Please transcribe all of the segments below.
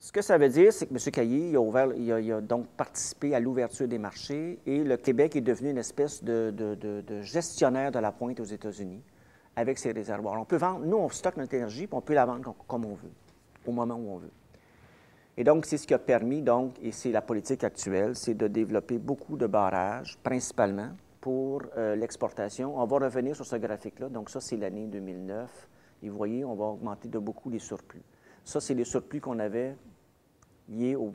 Ce que ça veut dire, c'est que M. Caillé il a donc participé à l'ouverture des marchés et le Québec est devenu une espèce de gestionnaire de la pointe aux États-Unis avec ses réservoirs. On peut vendre, nous, on stocke notre énergie, puis on peut la vendre comme on veut, au moment où on veut. Et donc, c'est ce qui a permis, donc, et c'est la politique actuelle, c'est de développer beaucoup de barrages, principalement, pour l'exportation. On va revenir sur ce graphique-là. Donc, ça, c'est l'année 2009. Et vous voyez, on va augmenter de beaucoup les surplus. Ça, c'est les surplus qu'on avait liés au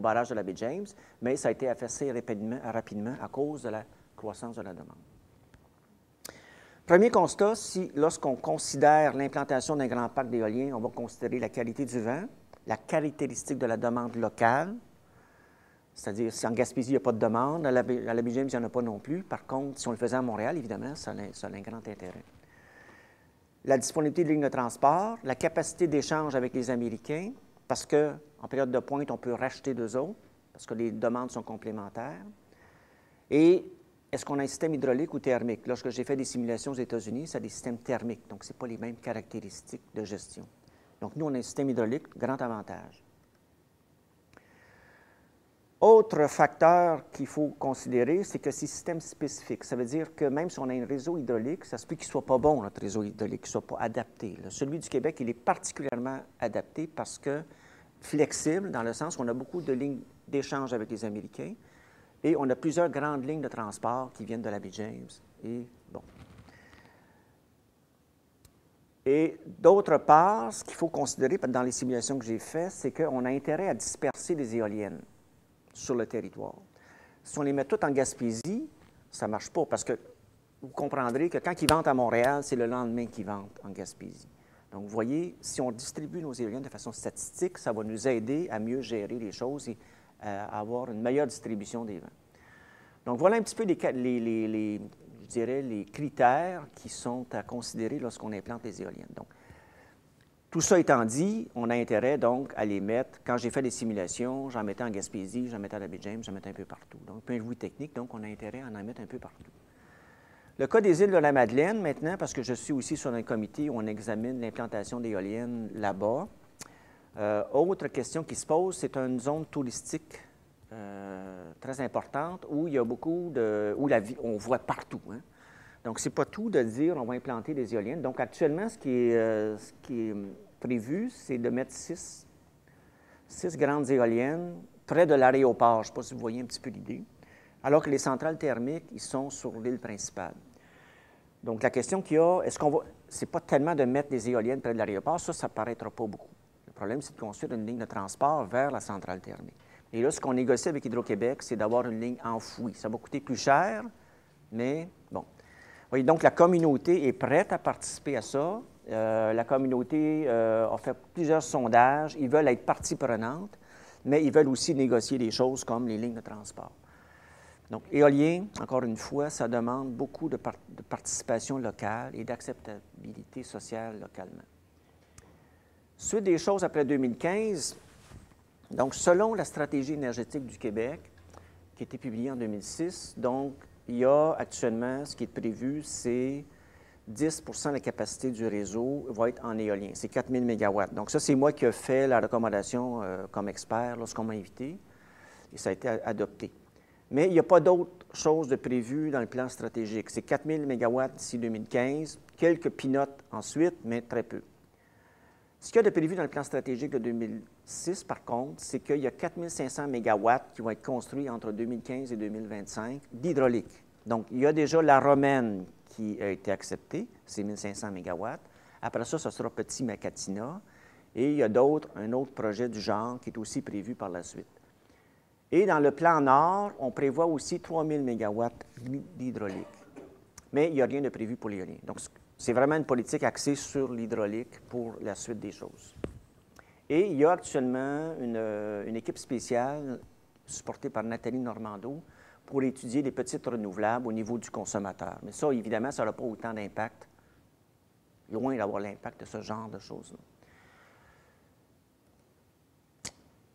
barrage de la baie James, mais ça a été affaissé rapidement à cause de la croissance de la demande. Premier constat, lorsqu'on considère l'implantation d'un grand parc d'éolien, on va considérer la qualité du vent, la caractéristique de la demande locale, c'est-à-dire si en Gaspésie, il n'y a pas de demande, à la baie James, il n'y en a pas non plus. Par contre, si on le faisait à Montréal, évidemment, ça a un grand intérêt. La disponibilité de lignes de transport, la capacité d'échange avec les Américains, parce qu'en période de pointe, on peut racheter d'eux autres, parce que les demandes sont complémentaires. Et est-ce qu'on a un système hydraulique ou thermique? Lorsque j'ai fait des simulations aux États-Unis, c'est des systèmes thermiques, donc ce n'est pas les mêmes caractéristiques de gestion. Donc, nous, on a un système hydraulique, grand avantage. Autre facteur qu'il faut considérer, c'est que c'est système spécifique. Ça veut dire que même si on a un réseau hydraulique, ça se peut qu'il ne soit pas bon, notre réseau hydraulique, qu'il ne soit pas adapté. Celui du Québec, il est particulièrement adapté parce que flexible, dans le sens qu'on a beaucoup de lignes d'échange avec les Américains et on a plusieurs grandes lignes de transport qui viennent de la baie James. Et bon. Et d'autre part, ce qu'il faut considérer dans les simulations que j'ai faites, c'est qu'on a intérêt à disperser les éoliennes sur le territoire. Si on les met toutes en Gaspésie, ça ne marche pas parce que vous comprendrez que quand ils vendent à Montréal, c'est le lendemain qu'ils vendent en Gaspésie. Donc, vous voyez, si on distribue nos éoliennes de façon statistique, ça va nous aider à mieux gérer les choses et à avoir une meilleure distribution des vents. Donc, voilà un petit peu je dirais, les critères qui sont à considérer lorsqu'on implante les éoliennes. Donc, tout ça étant dit, on a intérêt donc à les mettre. Quand j'ai fait des simulations, j'en mettais en Gaspésie, j'en mettais à la baie James, j'en mettais un peu partout. Donc, point de vue technique, donc, on a intérêt à en mettre un peu partout. Le cas des îles de la Madeleine, maintenant, parce que je suis aussi sur un comité où on examine l'implantation d'éoliennes là-bas. Autre question qui se pose, c'est une zone touristique très importante où il y a beaucoup où on voit partout. Hein? Donc, ce n'est pas tout de dire on va implanter des éoliennes. Donc, actuellement, ce qui est prévu, c'est de mettre six grandes éoliennes près de l'aéroport. Je ne sais pas si vous voyez un petit peu l'idée. Alors que les centrales thermiques, ils sont sur l'île principale. Donc, la question qu'il y a, c'est pas tellement de mettre des éoliennes près de l'aéroport, ça ne paraîtra pas beaucoup. Le problème, c'est de construire une ligne de transport vers la centrale thermique. Et là, ce qu'on négocie avec Hydro-Québec, c'est d'avoir une ligne enfouie. Ça va coûter plus cher, mais bon. Vous voyez, donc, la communauté est prête à participer à ça. La communauté a fait plusieurs sondages. Ils veulent être partie prenante, mais ils veulent aussi négocier des choses comme les lignes de transport. Donc, éolien, encore une fois, ça demande beaucoup de participation locale et d'acceptabilité sociale localement. Suite des choses après 2015, donc, selon la stratégie énergétique du Québec, qui a été publiée en 2006, donc, il y a actuellement, ce qui est prévu, c'est 10 de la capacité du réseau va être en éolien. C'est 4 000 MW. Donc, ça, c'est moi qui ai fait la recommandation comme expert lorsqu'on m'a invité, et ça a été adopté. Mais il n'y a pas d'autre chose de prévu dans le plan stratégique. C'est 4 000 MW d'ici 2015, quelques pinottes ensuite, mais très peu. Ce qu'il y a de prévu dans le plan stratégique de 2006, par contre, c'est qu'il y a 4 500 MW qui vont être construits entre 2015 et 2025 d'hydraulique. Donc, il y a déjà la Romaine qui a été acceptée, c'est 1 500 MW. Après ça, ce sera Petit Macatina. Et il y a un autre projet du genre qui est aussi prévu par la suite. Et dans le plan Nord, on prévoit aussi 3 000 MW d'hydraulique. Mais il n'y a rien de prévu pour l'éolien. Donc, c'est vraiment une politique axée sur l'hydraulique pour la suite des choses. Et il y a actuellement une équipe spéciale supportée par Nathalie Normando pour étudier les petites renouvelables au niveau du consommateur. Mais ça, évidemment, ça n'a pas autant d'impact, loin d'avoir l'impact de ce genre de choses-là.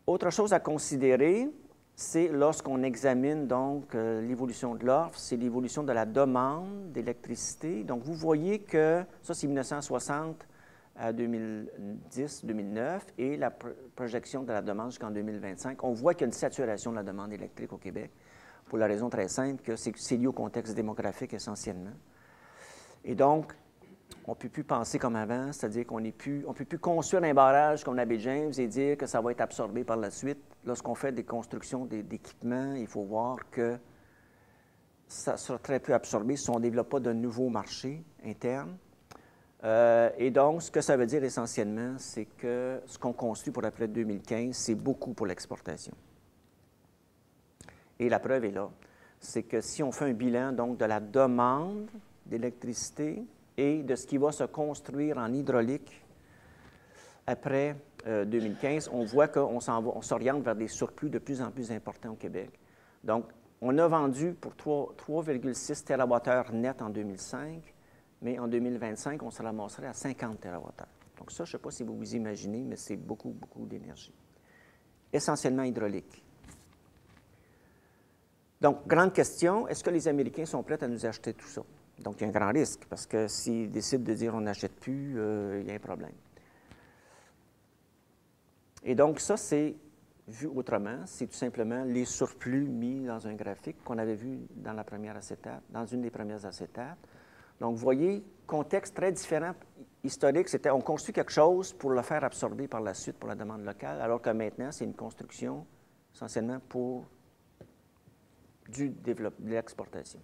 Autre chose à considérer, c'est lorsqu'on examine donc l'évolution de l'offre, c'est l'évolution de la demande d'électricité. Donc, vous voyez que, ça c'est 1960 à 2010-2009 et la projection de la demande jusqu'en 2025, on voit qu'il y a une saturation de la demande électrique au Québec pour la raison très simple que c'est lié au contexte démographique essentiellement. Et donc, on ne peut plus penser comme avant, c'est-à-dire qu'on ne peut plus construire un barrage comme la baie James et dire que ça va être absorbé par la suite. Lorsqu'on fait des constructions d'équipements, il faut voir que ça sera très peu absorbé si on ne développe pas de nouveaux marchés internes. Et donc, ce que ça veut dire essentiellement, c'est que ce qu'on construit pour après 2015, c'est beaucoup pour l'exportation. Et la preuve est là. C'est que si on fait un bilan donc, de la demande d'électricité et de ce qui va se construire en hydraulique après 2015, on voit qu'on s'oriente vers des surplus de plus en plus importants au Québec. Donc, on a vendu pour 3,6 TWh net en 2005, mais en 2025, on se ramasserait à 50 TWh. Donc ça, je ne sais pas si vous vous imaginez, mais c'est beaucoup, beaucoup d'énergie. Essentiellement hydraulique. Donc, grande question, est-ce que les Américains sont prêts à nous acheter tout ça? Donc, il y a un grand risque, parce que s'ils décident de dire on n'achète plus, il y a un problème. Et donc, ça, c'est, vu autrement, c'est tout simplement les surplus mis dans un graphique qu'on avait vu dans la première acétate, dans une des premières acétates. Donc, vous voyez, contexte très différent, historique, c'était on construit quelque chose pour le faire absorber par la suite pour la demande locale, alors que maintenant, c'est une construction essentiellement pour de l'exportation.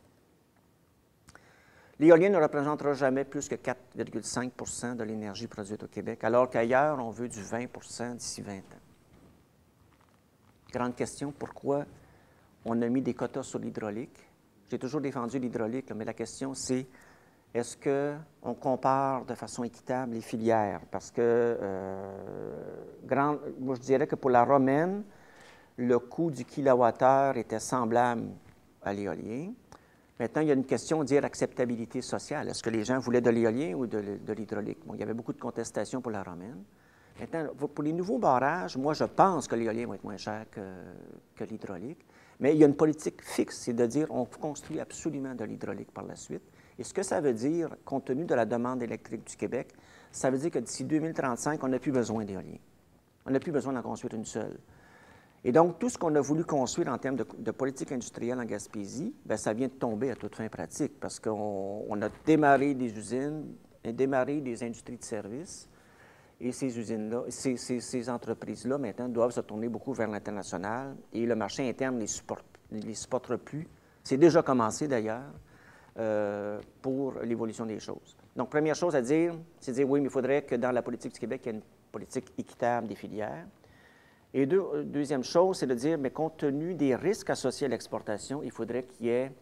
L'éolien ne représentera jamais plus que 4,5 % de l'énergie produite au Québec, alors qu'ailleurs, on veut du 20 % d'ici 20 ans. Grande question, pourquoi on a mis des quotas sur l'hydraulique? J'ai toujours défendu l'hydraulique, mais la question, c'est est-ce qu'on compare de façon équitable les filières? Parce que, moi, je dirais que pour la romaine, le coût du kilowattheure était semblable à l'éolien. Maintenant, il y a une question de dire acceptabilité sociale. Est-ce que les gens voulaient de l'éolien ou de l'hydraulique? Bon, il y avait beaucoup de contestations pour la romaine. Maintenant, pour les nouveaux barrages, moi, je pense que l'éolien va être moins cher que l'hydraulique. Mais il y a une politique fixe, c'est de dire on construit absolument de l'hydraulique par la suite. Et ce que ça veut dire, compte tenu de la demande électrique du Québec, ça veut dire que d'ici 2035, on n'a plus besoin d'éolien. On n'a plus besoin d'en construire une seule. Et donc, tout ce qu'on a voulu construire en termes de politique industrielle en Gaspésie, bien, ça vient de tomber à toute fin pratique parce qu'on a démarré des usines, démarré des industries de services, et ces usines-là, ces entreprises-là, maintenant, doivent se tourner beaucoup vers l'international, et le marché interne ne les supportera plus. C'est déjà commencé, d'ailleurs, pour l'évolution des choses. Donc, première chose à dire, c'est de dire, oui, mais il faudrait que dans la politique du Québec, il y ait une politique équitable des filières. Et deuxième chose, c'est de dire, mais compte tenu des risques associés à l'exportation, il faudrait qu'il y ait,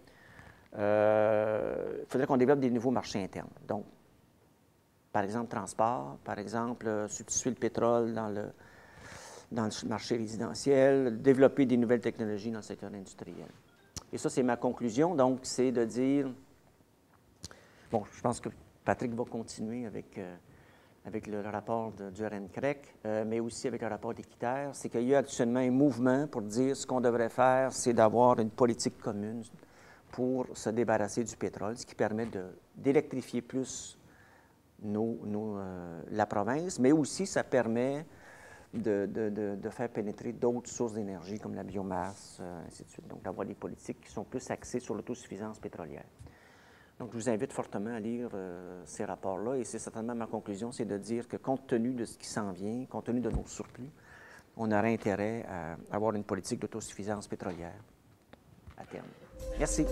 faudrait qu'on développe des nouveaux marchés internes. Donc, par exemple, transport, par exemple, substituer le pétrole dans le marché résidentiel, développer des nouvelles technologies dans le secteur industriel. Et ça, c'est ma conclusion. Donc, c'est de dire, bon, je pense que Patrick va continuer avec le rapport du RNCREC, mais aussi avec le rapport d'Équiterre, c'est qu'il y a actuellement un mouvement pour dire ce qu'on devrait faire, c'est d'avoir une politique commune pour se débarrasser du pétrole, ce qui permet d'électrifier plus la province, mais aussi ça permet de faire pénétrer d'autres sources d'énergie comme la biomasse, ainsi de suite. Donc, d'avoir des politiques qui sont plus axées sur l'autosuffisance pétrolière. Donc, je vous invite fortement à lire ces rapports-là, et c'est certainement ma conclusion, c'est de dire que compte tenu de ce qui s'en vient, compte tenu de nos surplus, on aurait intérêt à avoir une politique d'autosuffisance pétrolière à terme. Merci.